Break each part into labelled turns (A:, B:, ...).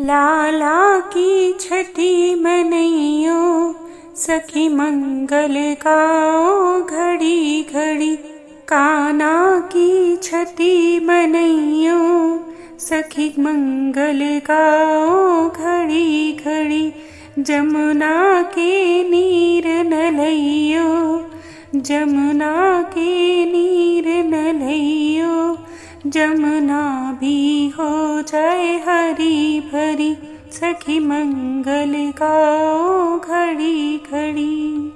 A: लाला की छठी मनैयो सखी मंगल गाओ घड़ी घड़ी। कान्हा की छठी मनैयो सखी मंगल गाओ घड़ी घड़ी। जमुना के नीर नलैयो जमुना के नीर नलैयो। जमुना भी हो जाए हरी भरी सखी मंगल गाओ घड़ी घड़ी।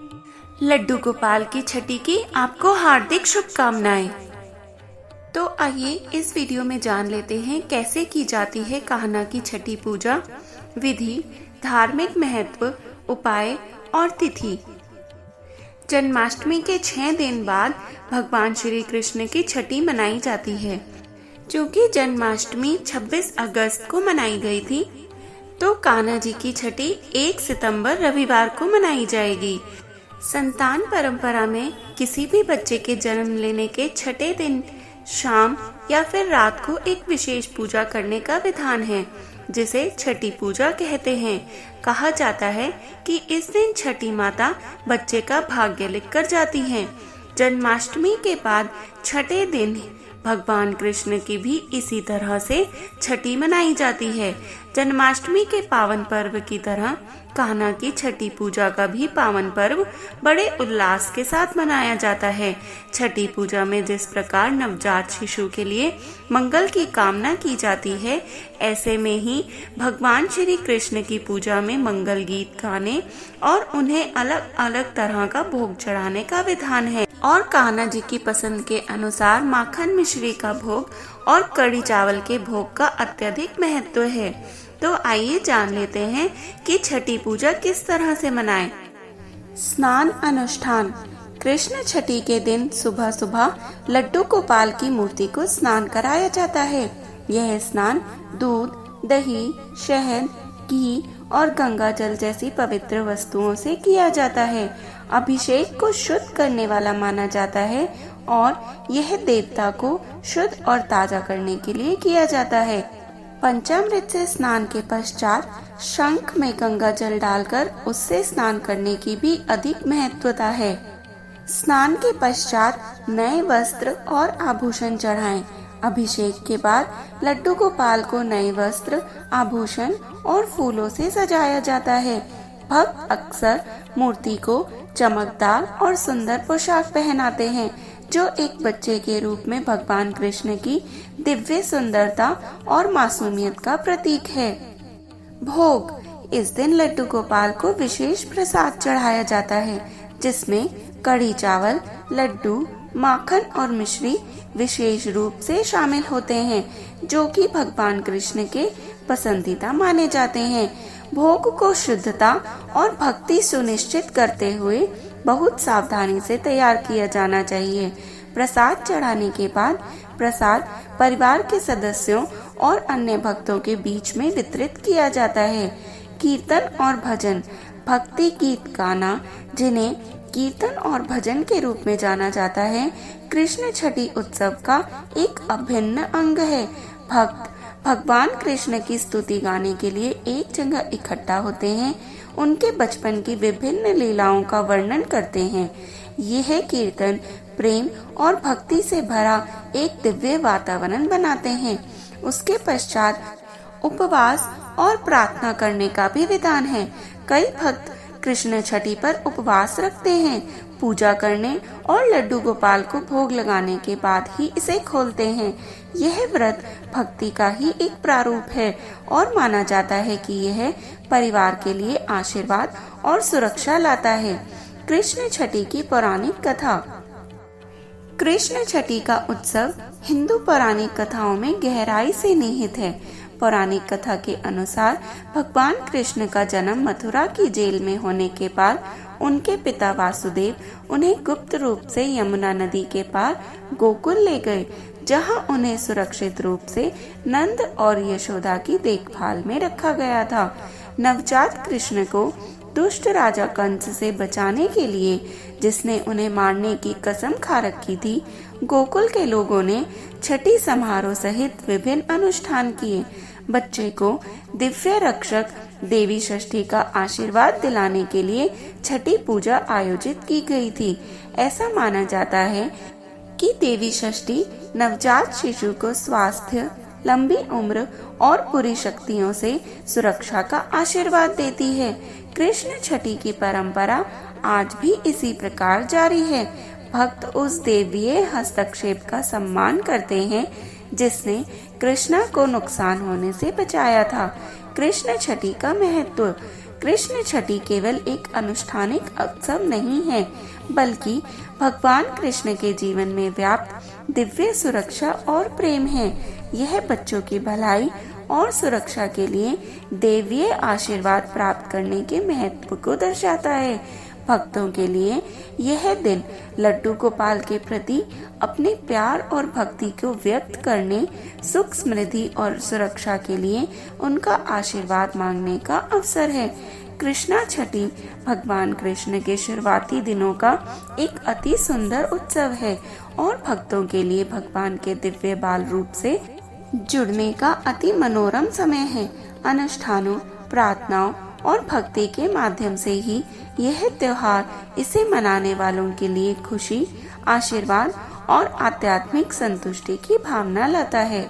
B: लड्डू गोपाल की छठी की आपको हार्दिक शुभकामनाएं। तो आइए इस वीडियो में जान लेते हैं कैसे की जाती है कान्हा की छठी पूजा, विधि, धार्मिक महत्व, उपाय और तिथि। जन्माष्टमी के 6 दिन बाद भगवान श्री कृष्ण की छठी मनाई जाती है। क्योंकि जन्माष्टमी 26 अगस्त को मनाई गई थी, तो कान्हा जी की छठी 1 सितंबर रविवार को मनाई जाएगी। संतान परंपरा में किसी भी बच्चे के जन्म लेने के 6ठे दिन शाम या फिर रात को एक विशेष पूजा करने का विधान है, जिसे छठी पूजा कहते हैं। कहा जाता है कि इस दिन छठी माता बच्चे का भाग्य लिख कर जाती हैं। जन्माष्टमी के बाद 6ठे दिन भगवान कृष्ण की भी इसी तरह से छठी मनाई जाती है। जन्माष्टमी के पावन पर्व की तरह कान्हा की छठी पूजा का भी पावन पर्व बड़े उल्लास के साथ मनाया जाता है। छठी पूजा में जिस प्रकार नवजात शिशु के लिए मंगल की कामना की जाती है, ऐसे में ही भगवान श्री कृष्ण की पूजा में मंगल गीत गाने और उन्हें अलग अलग तरह का भोग चढ़ाने का विधान है। और कान्हा जी की पसंद के अनुसार माखन मिश्री का भोग और कड़ी चावल के भोग का अत्यधिक महत्व है। तो आइए जान लेते हैं कि छठी पूजा किस तरह से मनाएं। स्नान अनुष्ठान। कृष्ण छठी के दिन सुबह सुबह लड्डू गोपाल की मूर्ति को स्नान कराया जाता है। यह स्नान दूध, दही, शहद, घी और गंगा जल जैसी पवित्र वस्तुओं से किया जाता है। अभिषेक को शुद्ध करने वाला माना जाता है और यह देवता को शुद्ध और ताजा करने के लिए किया जाता है। पंचामृत से स्नान के पश्चात शंख में गंगा जल डालकर उससे स्नान करने की भी अधिक महत्वता है। स्नान के पश्चात नए वस्त्र और आभूषण चढ़ाएं। अभिषेक के बाद लड्डू गोपाल को नए वस्त्र, आभूषण और फूलों से सजाया जाता है। भक्त अक्सर मूर्ति को चमकदार और सुंदर पोशाक पहनाते हैं, जो एक बच्चे के रूप में भगवान कृष्ण की दिव्य सुंदरता और मासूमियत का प्रतीक है। भोग। इस दिन लड्डू गोपाल को विशेष प्रसाद चढ़ाया जाता है, जिसमें कड़ी चावल, लड्डू, माखन और मिश्री विशेष रूप से शामिल होते हैं, जो कि भगवान कृष्ण के पसंदीदा माने जाते हैं। भोग को शुद्धता और भक्ति सुनिश्चित करते हुए बहुत सावधानी से तैयार किया जाना चाहिए। प्रसाद चढ़ाने के बाद प्रसाद परिवार के सदस्यों और अन्य भक्तों के बीच में वितरित किया जाता है। कीर्तन और भजन। भक्ति गीत गाना, जिन्हें कीर्तन और भजन के रूप में जाना जाता है, कृष्ण छठी उत्सव का एक अभिन्न अंग है। भक्त भगवान कृष्ण की स्तुति गाने के लिए एक जगह इकट्ठा होते हैं, उनके बचपन की विभिन्न लीलाओं का वर्णन करते हैं। यह कीर्तन प्रेम और भक्ति से भरा एक दिव्य वातावरण बनाते हैं। उसके पश्चात उपवास और प्रार्थना करने का भी विधान है। कई भक्त कृष्ण छठी पर उपवास रखते हैं, पूजा करने और लड्डू गोपाल को भोग लगाने के बाद ही इसे खोलते हैं। यह व्रत भक्ति का ही एक प्रारूप है और माना जाता है कि यह परिवार के लिए आशीर्वाद और सुरक्षा लाता है। कृष्ण छठी की पौराणिक कथा। कृष्ण छठी का उत्सव हिंदू पौराणिक कथाओं में गहराई से निहित है। पौराणिक कथा के अनुसार भगवान कृष्ण का जन्म मथुरा की जेल में होने के बाद उनके पिता वासुदेव उन्हें गुप्त रूप से यमुना नदी के पार गोकुल ले गए, जहां उन्हें सुरक्षित रूप से नंद और यशोदा की देखभाल में रखा गया था। नवजात कृष्ण को दुष्ट राजा कंस से बचाने के लिए, जिसने उन्हें मारने की कसम खा रखी थी, गोकुल के लोगों ने छठी समारोह सहित विभिन्न अनुष्ठान किए। बच्चे को दिव्य रक्षक देवी षष्ठी का आशीर्वाद दिलाने के लिए छठी पूजा आयोजित की गई थी। ऐसा माना जाता है कि देवी षष्ठी नवजात शिशु को स्वास्थ्य, लंबी उम्र और पूरी शक्तियों से सुरक्षा का आशीर्वाद देती है। कृष्ण छठी की परंपरा आज भी इसी प्रकार जारी है। भक्त उस देवीय हस्तक्षेप का सम्मान करते हैं जिसने कृष्णा को नुकसान होने से बचाया था। कृष्ण छठी का महत्व। कृष्ण छठी केवल एक अनुष्ठानिक उत्सव नहीं है, बल्कि भगवान कृष्ण के जीवन में व्याप्त दिव्य सुरक्षा और प्रेम है। यह बच्चों की भलाई और सुरक्षा के लिए देवीय आशीर्वाद प्राप्त करने के महत्व को दर्शाता है। भक्तों के लिए यह दिन लड्डू गोपाल के प्रति अपने प्यार और भक्ति को व्यक्त करने, सुख समृद्धि और सुरक्षा के लिए उनका आशीर्वाद मांगने का अवसर है। कृष्णा छठी भगवान कृष्ण के शुरुआती दिनों का एक अति सुंदर उत्सव है और भक्तों के लिए भगवान के दिव्य बाल रूप से जुड़ने का अति मनोरम समय है। अनुष्ठानों, प्रार्थनाओं और भक्ति के माध्यम से ही यह त्योहार इसे मनाने वालों के लिए खुशी, आशीर्वाद और आध्यात्मिक संतुष्टि की भावना लाता है।